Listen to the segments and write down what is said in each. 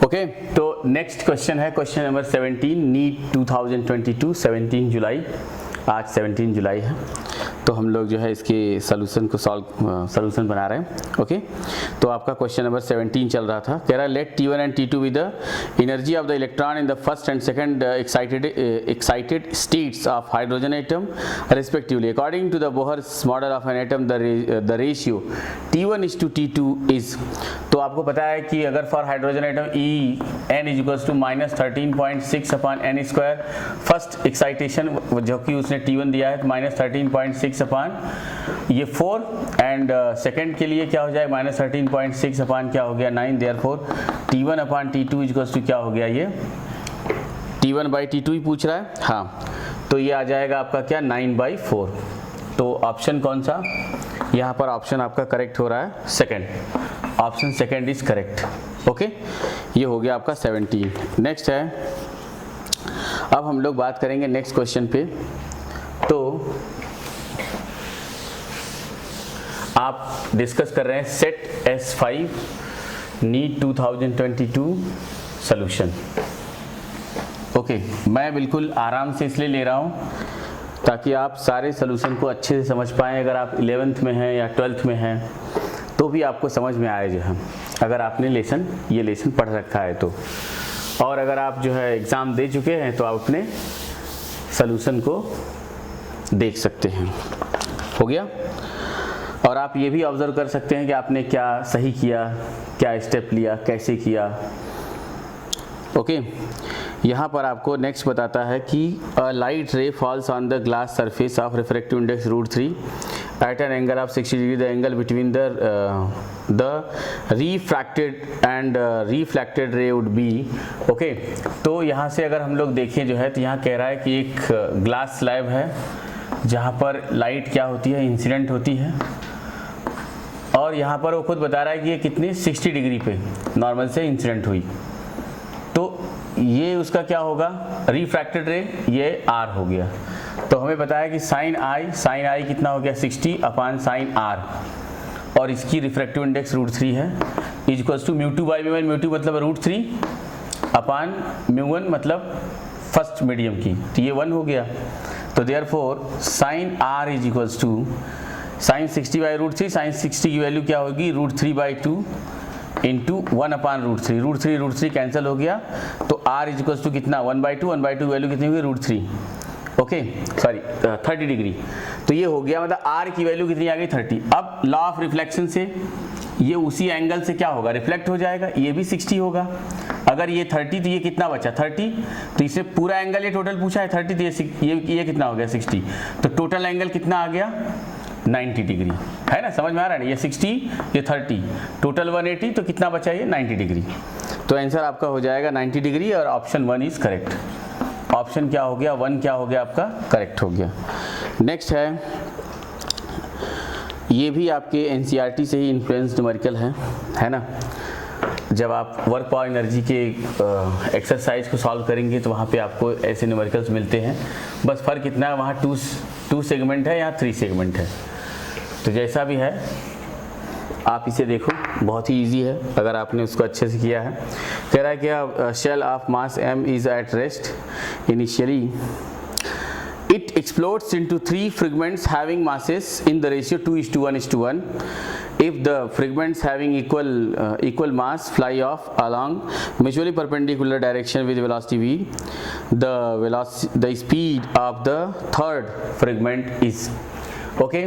Okay, तो next question है question number 17, NEET 2022, 17 जुलाई, आज 17 जुलाई है, तो हम लोग जो है इसके सॉल्यूशन को सॉल्यूशन बना रहे हैं। ओके, तो आपका क्वेश्चन नंबर 17 चल रहा था, कह रहा है let T1 and T2 with the energy of the electron in the first and second excited states of hydrogen atom respectively according to the Bohr's model of an atom the ratio T1:T2 is. तो आपको पता है कि अगर for hydrogen atom En is -13.6/n², first excitation जो कि उसने T1 दिया है -13.6 ये 4 एंड सेकेंड के लिए क्या हो जाए -13.6 क्या हो गया 9, देयरफॉर T1/T2 इज क्या हो गया, ये T1/T2 ही पूछ रहा है। हाँ, तो ये आ जाएगा आपका क्या 9/4। तो ऑप्शन कौन सा, यहाँ पर ऑप्शन आपका करेक्ट हो रहा है second, option second is correct. Okay, ये हो गया आपका 17। नेक्स्ट है, अब हम लोग बात करेंगे नेक्स्ट क्वेश्चन पे। तो आप डिस्कस कर रहे हैं set S5 NEET 2022 solution. Okay, मैं बिल्कुल आराम से इसलिए ले रहा हूँ ताकि आप सारे सॉल्यूशन को अच्छे से समझ पाएँ। अगर आप 11th में हैं या 12th में हैं तो भी आपको समझ में आए जो है, अगर आपने ये लेसन पढ़ रखा है तो, और अगर आप जो है एग्ज़ाम दे चुके हैं तो आप अपने सॉल्यूशन को देख सकते हैं। हो गया, और आप ये भी ऑब्जर्व कर सकते हैं कि आपने क्या सही किया, क्या स्टेप लिया, कैसे किया। ओके, यहाँ पर आपको नेक्स्ट बताता है कि a light ray falls on the glass surface of refractive index √3 at an angle of 60 degree. The angle between the refracted and reflected ray would be okay. तो यहाँ से अगर हम लोग देखें जो है, तो यहाँ कह रहा है कि एक ग्लास स्लैब है जहाँ पर लाइट क्या होती है, इंसिडेंट होती है, और यहाँ पर वो खुद बता रहा है कि ये कितनी 60 डिग्री पे नॉर्मल से इंसिडेंट हुई। तो ये उसका क्या होगा, रिफ्रैक्टेड रे, ये R हो गया। तो हमें पता है कि साइन आई कितना हो गया 60/sin R, और इसकी रिफ्रैक्टिव इंडेक्स √3 है, इज इक्वल्स टू μ2/μ1, μ2 मतलब √3/μ1 मतलब फर्स्ट मीडियम की, तो ये 1 हो गया। तो therefore sine R is equals to sine 60/√3, sine 60 की वैल्यू क्या होगी √3/2 इंटू 1/√3, √3 कैंसिल हो गया, तो R इज इक्वल्स टू कितना 1/2, 1/2 वैल्यू कितनी होगी √3। ओके, सॉरी 30 डिग्री, तो ये हो गया, मतलब R की वैल्यू कितनी आ गई 30। अब लॉ ऑफ रिफ्लेक्शन से ये उसी एंगल से क्या होगा, रिफ्लेक्ट हो जाएगा, ये भी 60 होगा। अगर ये 30 तो ये कितना बचा 30, तो इसे पूरा एंगल ये टोटल पूछा है 30, तो ये कितना हो गया 60, तो टोटल एंगल कितना आ गया 90 डिग्री, है ना, समझ में आ रहा है ना, ये 60 ये 30 टोटल 180, तो कितना बचा ये 90 डिग्री। तो आंसर आपका हो जाएगा 90 डिग्री, और ऑप्शन 1 इज करेक्ट। ऑप्शन क्या हो गया 1 क्या हो गया आपका करेक्ट हो गया। नेक्स्ट है, ये भी आपके एनसीईआरटी से ही इन्फ्लुएंस न्यूमेरिकल है ना। जब आप वर्क पावर एनर्जी के एक्सरसाइज को सॉल्व करेंगे तो वहाँ पे आपको ऐसे न्यूमेरिकल्स मिलते हैं, बस फ़र्क इतना है वहाँ 2 सेगमेंट है, यहाँ 3 सेगमेंट है। तो जैसा भी है आप इसे देखो, बहुत ही इजी है अगर आपने उसको अच्छे से किया है। कह रहा है कि shell of mass m is at rest initially, it explodes into 3 fragments having masses in the ratio 2:1:1. If the fragments having equal mass fly off along mutually perpendicular direction with velocity v, the speed of the third fragment is okay.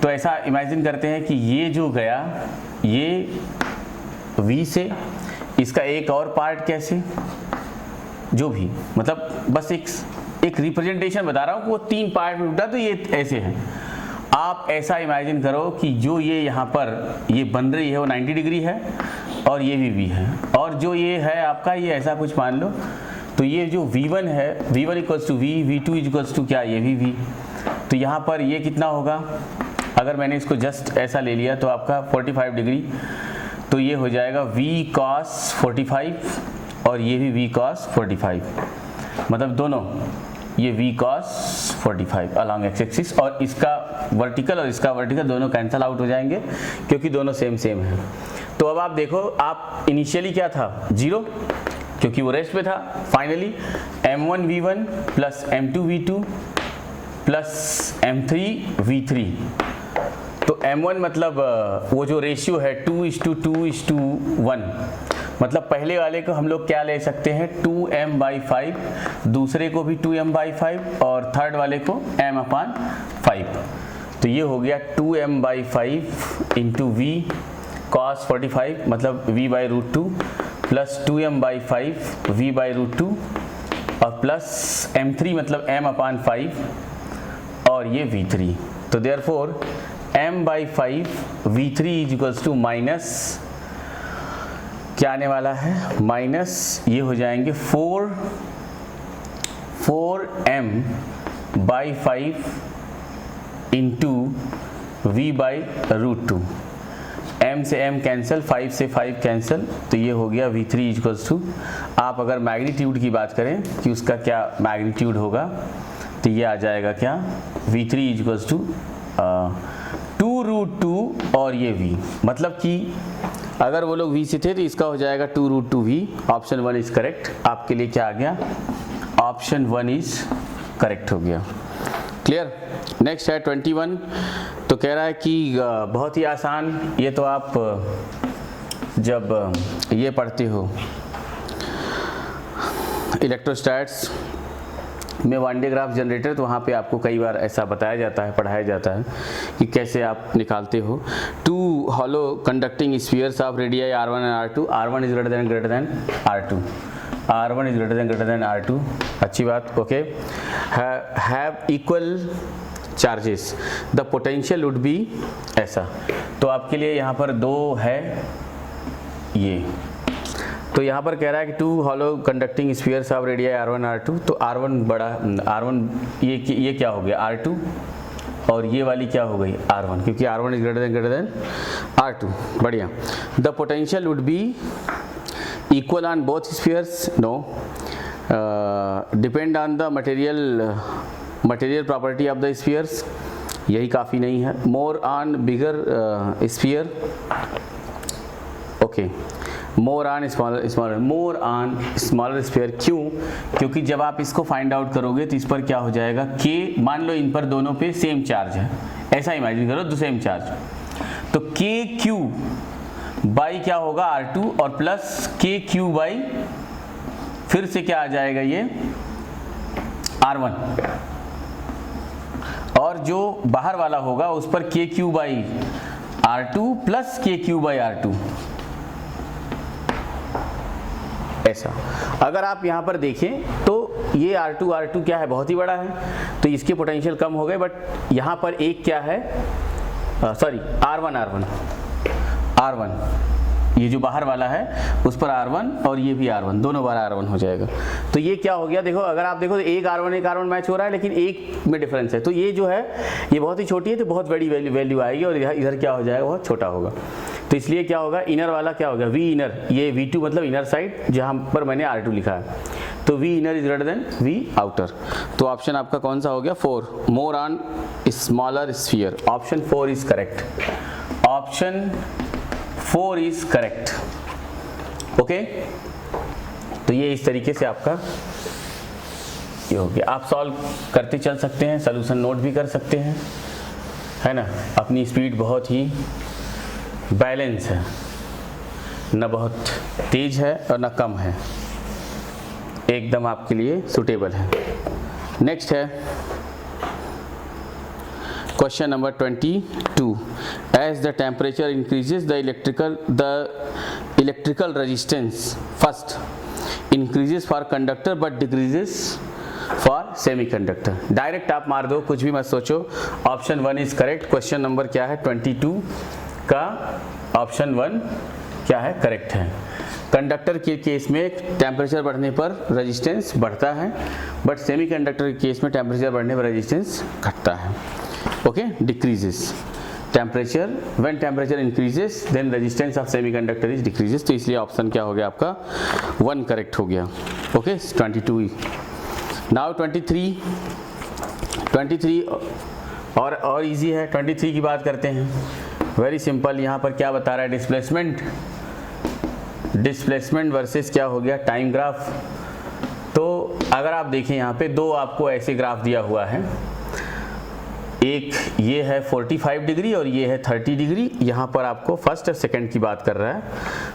तो ऐसा imagine करते हैं कि ये जो गया ये v से, इसका एक और पार्ट कैसे, जो भी मतलब बस एक रिप्रेजेंटेशन बता रहा हूँ कि वो 3 पार्ट में टूटा, तो ये ऐसे हैं। आप ऐसा इमेजिन करो कि जो ये यहाँ पर ये बन रही है वो 90 डिग्री है, और ये भी V है, और जो ये है आपका ये ऐसा कुछ मान लो, तो ये जो V1 है, V1 equals to V, V2 equals to क्या, ये भी V। तो यहाँ पर ये कितना होगा, अगर मैंने इसको जस्ट ऐसा ले लिया तो आपका 45 डिग्री, तो ये हो जाएगा V cos 45, और ये भी V cos 45, मतलब दोनों ये V cos 45 along x axis, और इसका वर्टिकल और इसका वर्टिकल दोनों कैंसल आउट हो जाएंगे क्योंकि दोनों सेम है। तो अब आप देखो, आप इनिशियली क्या था 0 क्योंकि वो रेस्ट पे था। Finally m1v1 plus m2v2 plus m3v3। तो m1 मतलब वो जो रेशियो है 2:2:1, मतलब पहले वाले को हम लोग क्या ले सकते हैं 2m/5, दूसरे को भी 2m/5 और थर्ड वाले को m/5। तो ये हो गया 2m/5 इंटू v cos 45 मतलब v/√2 प्लस 2m/5 v/√2 और प्लस m3 मतलब m/5 और ये v3। तो therefore m/5 v3 is equals to minus क्या आने वाला है, माइनस ये हो जाएंगे 4m/5 इंटू v/√2। m से m कैंसिल, 5 से 5 कैंसिल, तो ये हो गया v3 इक्वल्स टू, आप अगर मैग्नीट्यूड की बात करें कि उसका क्या मैग्नीट्यूड होगा तो ये आ जाएगा क्या v3 इक्वल्स टू 2√2 और ये v, मतलब कि अगर वो लोग v से थे तो इसका हो जाएगा 2√2v। Option 1 is correct. आपके लिए क्या आ गया, ऑप्शन 1 इज करेक्ट हो गया। क्लियर। नेक्स्ट है 21। तो कह रहा है कि बहुत ही आसान, ये तो आप जब ये पढ़ते हो इलेक्ट्रोस्टैट्स में वन डे ग्राफ जनरेटर, तो वहाँ पे आपको कई बार ऐसा बताया जाता है, पढ़ाया जाता है कि कैसे आप निकालते हो। 2 hollow conducting spheres of radii r1 and r2, r1 is greater than r2, r1 is greater than r2। अच्छी बात, okay. Have equal charges, the potential would B ऐसा। तो आपके लिए यहाँ पर 2 है ये, तो यहाँ पर कह रहा है कि 2 hollow conducting spheres of radii r1 r2। तो r1 बड़ा, r1 ये क्या हो गया r2 और ये वाली क्या हो गई r1, क्योंकि r1 is greater than r2। बढ़िया। The potential would be equal on both spheres, no, depend on the material property of the spheres, यही काफ़ी नहीं है। More on bigger sphere, okay, more on smaller sphere. क्यों? क्योंकि जब आप इसको फाइंड आउट करोगे तो इस पर क्या हो जाएगा k, मान लो इन पर दोनों पे सेम चार्ज है, ऐसा इमेजिन करो, सेम चार्ज, तो kq बाई क्या होगा r2 और प्लस kq बाई फिर से क्या आ जाएगा ये r1, और जो बाहर वाला होगा उस पर kq by r2 plus kq by r2, ऐसा। अगर आप यहाँ पर देखें तो ये R2 क्या है, बहुत ही बड़ा है, तो इसके पोटेंशियल कम हो गए, बट यहाँ पर एक क्या है, सॉरी R1, ये जो बाहर वाला है उस पर R1 और ये भी R1, दोनों बार R1 हो जाएगा। तो ये क्या हो गया, देखो अगर आप देखो तो एक R1 मैच हो रहा है, लेकिन एक में डिफरेंस है, तो ये जो है ये बहुत ही छोटी है, तो बहुत बड़ी वैल्यू आएगी, और इधर क्या हो जाएगा, बहुत छोटा होगा। तो इसलिए क्या होगा, इनर वाला क्या होगा, V इनर, ये V2 मतलब इनर साइड, जहाँ पर मैंने R2 लिखा है, तो V inner is greater than V outer. तो ऑप्शन आपका कौन सा हो गया 4, मोर on smaller sphere. Option 4 is correct, option 4 is correct, okay. तो ये इस तरीके से आपका ये हो गया। आप सॉल्व करते चल सकते हैं, सॉल्यूशन नोट भी कर सकते हैं, है ना। अपनी स्पीड बहुत ही बैलेंस है, न बहुत तेज है और न कम है, एकदम आपके लिए सूटेबल है। नेक्स्ट है question number 22। As the temperature increases the electrical resistance first increases for conductor but decreases for semiconductor. Direct आप मार दो, कुछ भी मत सोचो। Option 1 is correct. Question number क्या है 22 का ऑप्शन 1 क्या है, करेक्ट है। कंडक्टर के केस में टेम्परेचर बढ़ने पर रेजिस्टेंस बढ़ता है, बट सेमीकंडक्टर के केस में टेम्परेचर बढ़ने पर रेजिस्टेंस घटता है, okay, decreases. Temperature, when temperature increases then resistance of semiconductor is decreases. तो इसलिए ऑप्शन क्या हो गया आपका 1 करेक्ट हो गया, ओके। 22। नाउ 23 और इजी है। 23 की बात करते हैं। वेरी सिंपल, यहाँ पर क्या बता रहा है, डिस्प्लेसमेंट वर्सेस क्या हो गया, टाइम ग्राफ। तो अगर आप देखें यहाँ पे दो आपको ऐसे ग्राफ दिया हुआ है, एक ये है 45 डिग्री और ये है 30 डिग्री। यहाँ पर आपको फर्स्ट और सेकंड की बात कर रहा है,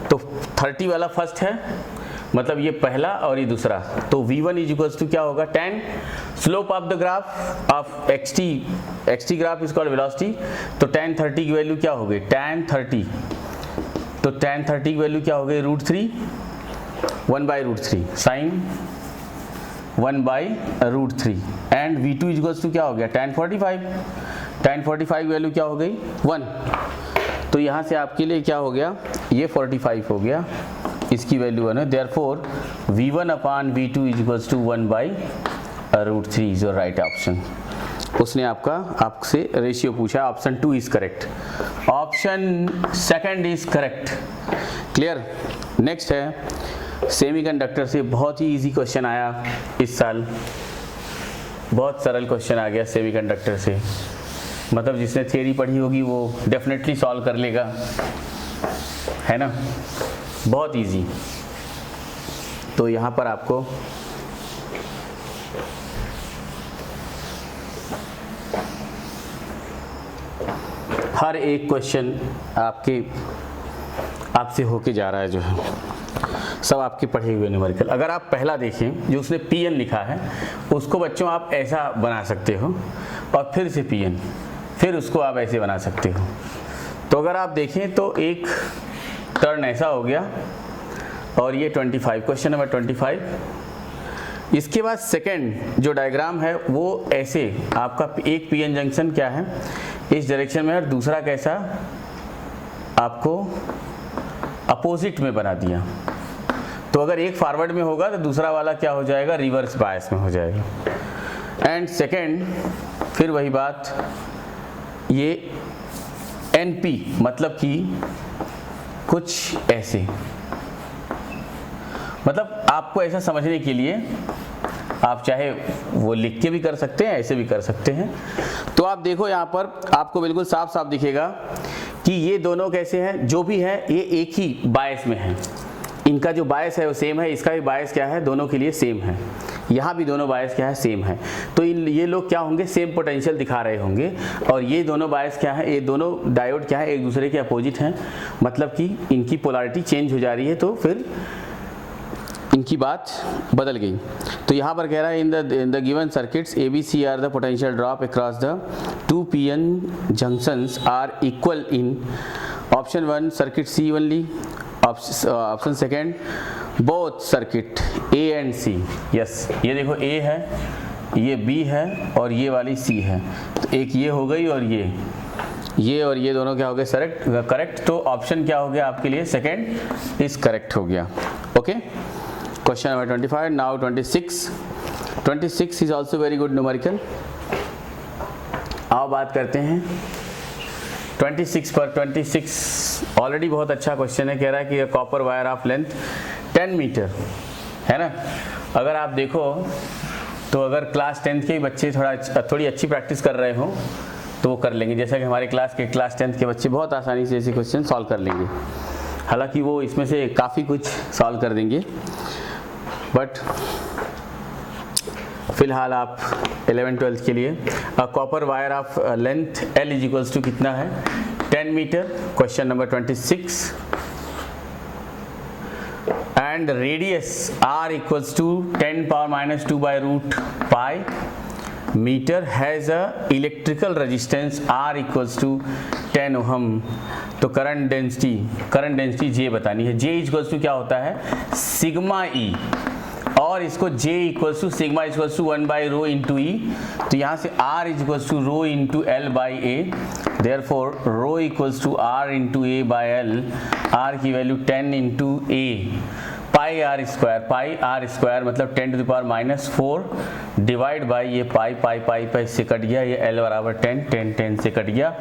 तो 30 वाला फर्स्ट है, मतलब ये पहला और ये दूसरा। तो v1 इज इक्वल्स टू क्या होगा, tan slope of the graph of xt graph is called velocity. तो tan 30 की वैल्यू क्या हो गई, tan 30, तो tan 30 की वैल्यू क्या हो गई, √3 1/√3 sine 1/√3 and v2 is equals to क्या हो गया, tan 45 की वैल्यू क्या हो गई, 1। तो यहाँ से आपके लिए क्या हो गया, ये 45 हो गया, इसकी वैल्यू 1 है, therefore v1/v2 is equals to 1/√3 is your right option. उसने आपसे रेशियो पूछा, option 2 is correct, option second is correct. Clear. Next है सेमीकंडक्टर से, बहुत ही इजी क्वेश्चन आया इस साल, बहुत सरल क्वेश्चन आ गया सेमीकंडक्टर से, मतलब जिसने थियरी पढ़ी होगी वो डेफिनेटली सॉल्व कर लेगा, है ना, बहुत इजी। तो यहाँ पर आपको हर एक क्वेश्चन आपसे होके जा रहा है, जो है सब आपके पढ़े हुए न्यूमेरिकल। अगर आप पहला देखें जो उसने pn लिखा है, उसको बच्चों आप ऐसा बना सकते हो और फिर से pn, फिर उसको आप ऐसे बना सकते हो। तो अगर आप देखें तो एक टर्न ऐसा हो गया और ये 25, क्वेश्चन नंबर 25। इसके बाद सेकंड जो डायग्राम है वो ऐसे, आपका एक pn जंक्शन क्या है इस डायरेक्शन में और दूसरा कैसा आपको अपोजिट में बना दिया। तो अगर एक फॉरवर्ड में होगा तो दूसरा वाला क्या हो जाएगा, रिवर्स बायस में हो जाएगा। एंड सेकंड फिर वही बात, ये NP मतलब कि कुछ ऐसे, मतलब आपको ऐसा समझने के लिए आप चाहे वो लिख के भी कर सकते हैं, ऐसे भी कर सकते हैं। तो आप देखो यहाँ पर आपको बिल्कुल साफ साफ दिखेगा कि ये दोनों कैसे हैं, जो भी है ये एक ही बायस में है, इनका जो बायस है वो सेम है, इसका भी बायस क्या है, दोनों के लिए सेम है, यहाँ भी दोनों बायस क्या है, सेम है। तो ये लोग क्या होंगे, सेम पोटेंशियल दिखा रहे होंगे, और ये दोनों बायस क्या है, ये दोनों डायोड क्या है, एक दूसरे के अपोजिट हैं, मतलब कि इनकी पोलैरिटी चेंज हो जा रही है, तो फिर इनकी बात बदल गई। तो यहाँ पर कह रहा है in the given circuits ABC are the potential drop across the 2 PN junctions are equal in option 1 circuit C only, option second both circuit A and C। Yes, ये देखो A है, ये B है और ये वाली C है, तो एक ये हो गई और ये दोनों क्या हो गए, करेक्ट। तो ऑप्शन क्या हो गया आपके लिए, सेकेंड इज करेक्ट हो गया। Okay, question number 25। Now 26 is also very good numerical. आओ बात करते हैं 26 पर। 26 ऑलरेडी बहुत अच्छा क्वेश्चन है, कह रहा है कि copper wire of length 10 metre है ना। अगर आप देखो तो अगर क्लास 10 के बच्चे थोड़ी अच्छी प्रैक्टिस कर रहे हो तो वो कर लेंगे, जैसा कि हमारे क्लास 10 के बच्चे बहुत आसानी से ऐसे क्वेश्चन सॉल्व कर लेंगे। हालांकि वो इसमें से काफ़ी कुछ सॉल्व कर देंगे, बट फिलहाल आप 11-12 के लिए copper wire of length L is equals to कितना है, 10 metre. Question number 26 and radius R equals to 10⁻²/√π metre has a electrical resistance R equals to 10 ohm. तो करंट डेंसिटी J बतानी है। J इक्वल्स टू क्या होता है, sigma E, और इसको J equals to sigma equals to 1/ρ into E। तो यहाँ से R equals to ρ into L/A, therefore ρ equals to R into A/L। R की value 10 into A, pi R square मतलब 10⁻⁴ डिवाइड बाई ये पाई से कट गया, ये L बराबर 10 से कट गया,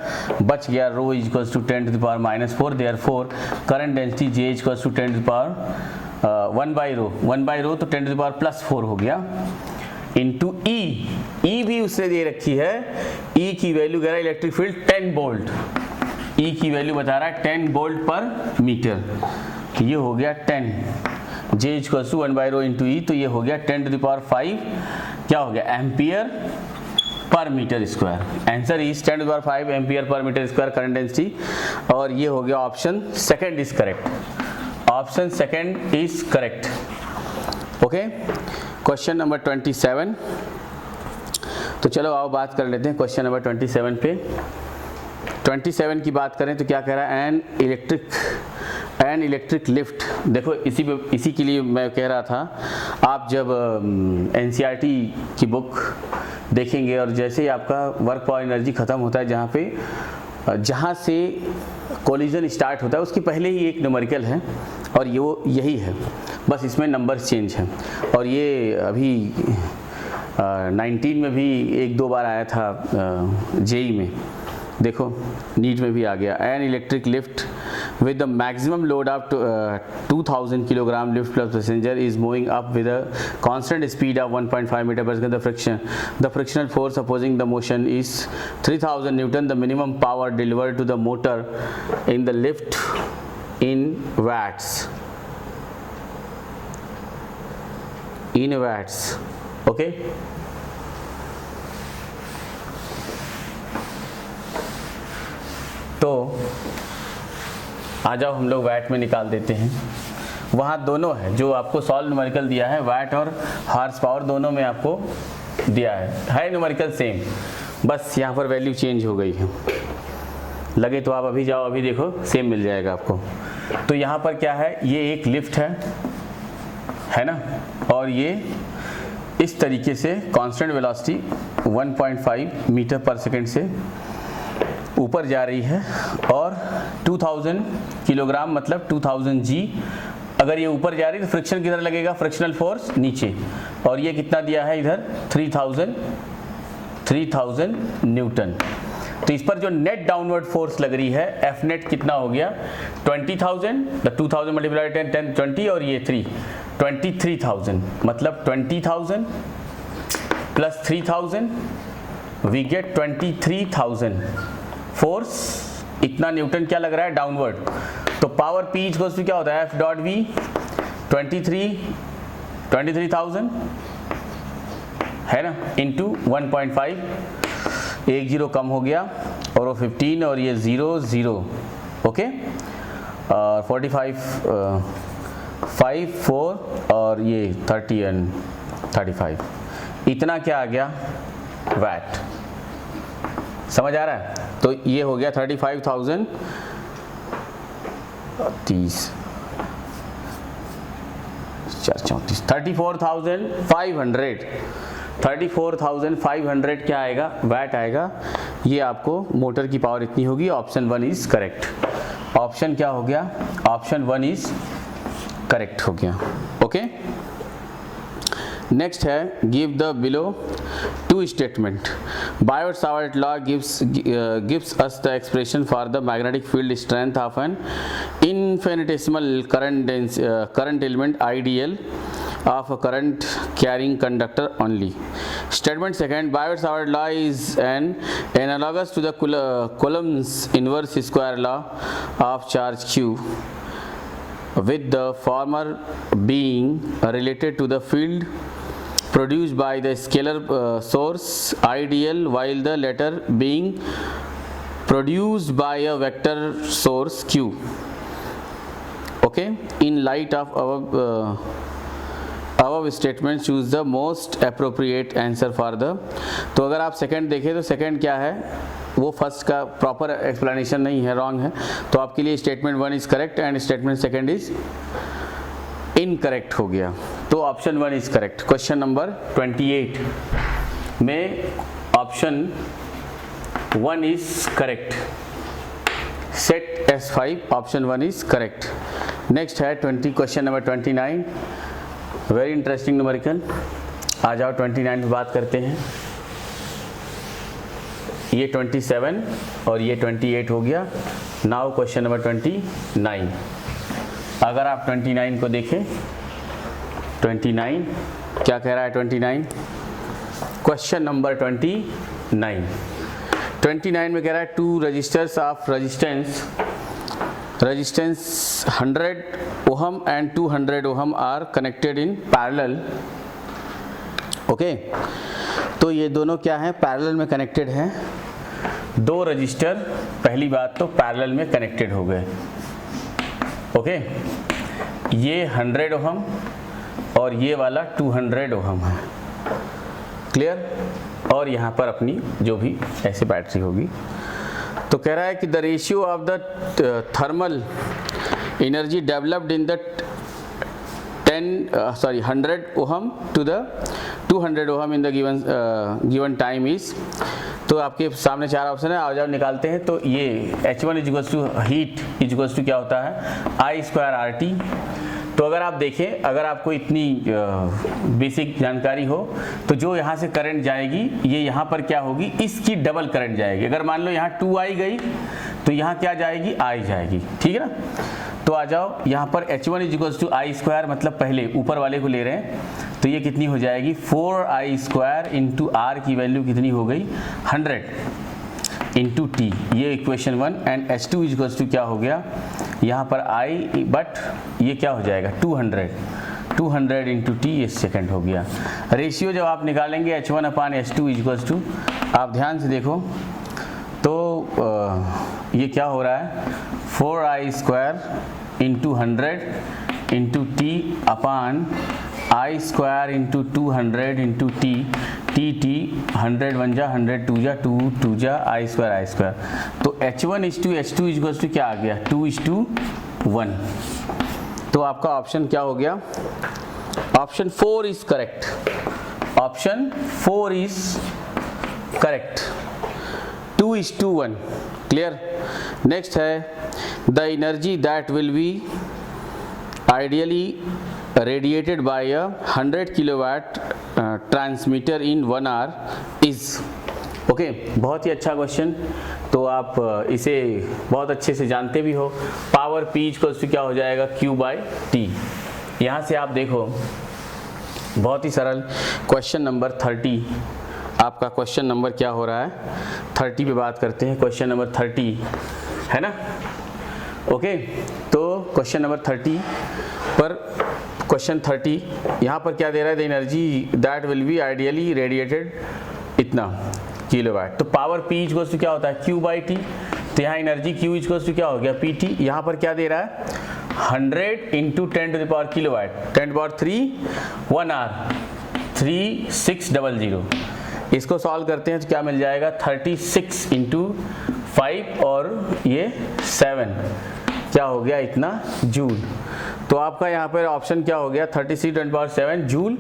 बच गया ρ equals to 10⁻⁴। Therefore current density J equals to 1/ρ तो 10⁻+4 हो गया इंटू E भी उसने दे रखी है, E की वैल्यू कह रहा है इलेक्ट्रिक फील्ड 10 वोल्ट, ई की वैल्यू बता रहा है 10 वोल्ट पर मीटर, तो ये हो गया 10, जे इक्वल टू 1/ρ इंटू ई, तो ये हो गया 10⁵ क्या हो गया एम्पियर पर metre square. Answer is 10⁵ ampere पर मीटर स्क्वायर करंट डेंसिटी, और ये हो गया option second is correct. Option second is correct. Okay, question number 27। तो चलो आओ बात कर लेते हैं क्वेश्चन नंबर 27 पे। 27 की बात करें तो क्या कह रहा है, एन इलेक्ट्रिक लिफ्ट। देखो इसी के लिए मैं कह रहा था, आप जब एनसीईआरटी की बुक देखेंगे और जैसे ही आपका वर्क पावर एनर्जी ख़त्म होता है, जहाँ से कोलिजन स्टार्ट होता है उसके पहले ही एक न्यूमेरिकल है, और यही है, बस इसमें नंबर चेंज है। और ये अभी 19 में भी 1-2 बार आया था जेई में, देखो नीट में भी आ गया। An electric lift with the maximum load of 2000 kilogram lift plus passenger is moving up with a constant speed of 1.5 meter per second. The frictional force opposing the motion is 3000 Newton. The minimum power delivered to the motor in the lift in watts. In watts. Okay. तो आ जाओ हम लोग VAT में निकाल देते हैं। वहाँ दोनों है, जो आपको सॉल्व न्यूमेरिकल दिया है वैट और हॉर्स पावर दोनों में आपको दिया है न्यूमेरिकल सेम, बस यहाँ पर वैल्यू चेंज हो गई है। लगे तो आप अभी जाओ, अभी देखो सेम मिल जाएगा आपको। तो यहाँ पर क्या है, ये एक लिफ्ट है ना, और ये इस तरीके से कांस्टेंट वेलोसिटी 1.5 मीटर पर सेकेंड से ऊपर जा रही है, और 2000 किलोग्राम मतलब 2000 जी। अगर ये ऊपर जा रही है तो फ्रिक्शन किधर लगेगा, फ्रिक्शनल फोर्स नीचे, और ये कितना दिया है इधर 3000 न्यूटन। तो इस पर जो नेट डाउनवर्ड फोर्स लग रही है एफ नेट कितना हो गया 20,000, 2000 मल्टीप्लाई 10 20, और ये 23,000, मतलब 20,000 प्लस 3000 वी गेट 23,000 फोर्स। इतना न्यूटन क्या लग रहा है डाउनवर्ड। तो पावर पी इक्वल्स टू क्या होता है, एफ डॉट वी 23,000 है ना, इंटू 1.5, एक जीरो कम हो गया, और वो 15, और ये 0 0, ओके, और 45 5 4, और ये 30 एंड 35, इतना क्या आ गया वैट। समझ आ रहा है। तो ये हो गया 35,000 30 34 34,500 क्या आएगा वैट आएगा। ये आपको मोटर की पावर इतनी होगी। Option 1 is correct. ऑप्शन क्या हो गया, ऑप्शन 1 इज करेक्ट हो गया। ओके, नेक्स्ट है give the below two statement. Biot-Savart law gives us the expression for the magnetic field strength of an infinitesimal current element ideal of a current carrying conductor only. Statement second, Biot-Savart law is analogous to the Coulomb's inverse square law of charge Q, with the former being related to the field produced by the scalar source ideal, while the latter being produced by a vector source Q. Okay, in light of above statement choose the most appropriate answer for the। तो अगर आप second देखें तो second क्या है, वो first का proper explanation नहीं है, रॉन्ग है। तो आपके लिए statement 1 is correct and statement second is incorrect हो गया। तो option 1 is correct. Question number 28 में option 1 is correct. Set S5 option 1 is correct. Next है question number 29, very interesting numerical. आ जाओ 29 पे बात करते हैं। ये 27 और ये 28 हो गया। Now question number 29। अगर आप 29 को देखें, 29 क्या कह रहा है 29, क्वेश्चन नंबर 29 29 में कह रहा है 2 resistors of resistance 100 ohm and 200 ohm are connected in parallel. Okay, तो ये दोनों क्या हैं, पैरेलल में कनेक्टेड हैं। दो रजिस्टर पहली बात तो पैरेलल में कनेक्टेड हो गए। ओके, ये 100 ओहम और ये वाला 200 ओहम है। क्लियर? और यहाँ पर अपनी जो भी ऐसी बैटरी होगी। तो कह रहा है कि the ratio of the thermal energy developed in the 100 ohm to the 200 ohm in the given time is. तो आपके सामने चार ऑप्शन है, आ जाओ निकालते हैं। तो ये H1 equals to heat equals to क्या होता है, I² RT। तो अगर आप देखें, अगर आपको इतनी बेसिक जानकारी हो तो जो यहाँ से करंट जाएगी ये यहाँ पर क्या होगी, इसकी डबल करंट जाएगी। अगर मान लो यहाँ 2I गई तो यहाँ क्या जाएगी, I जाएगी। ठीक है ना? तो आ जाओ यहाँ पर H1 इक्वल्स टू I², मतलब पहले ऊपर वाले को ले रहे हैं तो ये कितनी हो जाएगी, 4I² इंटू R की वैल्यू कितनी हो गई, 100 इंटू T। ये equation 1। And H2 equals to क्या हो गया, यहाँ पर I बट ये क्या हो जाएगा 200 इंटू T, ये सेकंड हो गया। रेशियो जब आप निकालेंगे H1/H2 इक्वल्स टू, आप ध्यान से देखो तो ये क्या हो रहा है, 4I² into 100 into T upon I² into 200 into T। T 100 1 जा 100 2 जा 2 जा I²। तो H1:H2 इक्वल्स टू क्या आ गया, 2:1। तो आपका ऑप्शन क्या हो गया, option 4 is correct. Option 4 is correct, 2:1। Clear? Next है the energy that will be ideally radiated by a 100 kilowatt transmitter in 1 hour is। Okay, बहुत ही अच्छा क्वेश्चन। तो आप इसे बहुत अच्छे से जानते भी हो। पावर P इक्वल्स टू क्या हो जाएगा, Q/T। यहाँ से आप देखो बहुत ही सरल क्वेश्चन नंबर 30। आपका क्वेश्चन नंबर क्या हो रहा है, 30 पे बात करते हैं। क्वेश्चन नंबर 30 है ना? ओके, तो क्वेश्चन नंबर 30 पर क्वेश्चन 30 यहाँ पर क्या दे रहा है, the energy that will be ideally radiated इतना किलोवाट। तो पावर P इक्वल्स टू क्या होता है, Q/T। तो यहाँ एनर्जी Q इक्वल्स टू क्या हो गया, PT। यहाँ पर क्या दे रहा है, 100 इंटू 10⁻³ किलोवाट, 10⁻³ 1 आवर, 3600। इसको सॉल्व करते हैं तो क्या मिल जाएगा, 36 इंटू 5 और ये 7 क्या हो गया, इतना जूल। तो आपका यहाँ पर ऑप्शन क्या हो गया, 36 10⁻7 joule.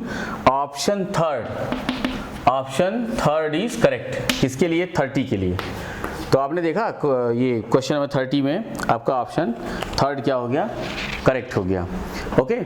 Option third is correct. किसके लिए, 30 के लिए। तो आपने देखा ये क्वेश्चन नंबर 30 में आपका ऑप्शन थर्ड क्या हो गया, करेक्ट हो गया। ओके,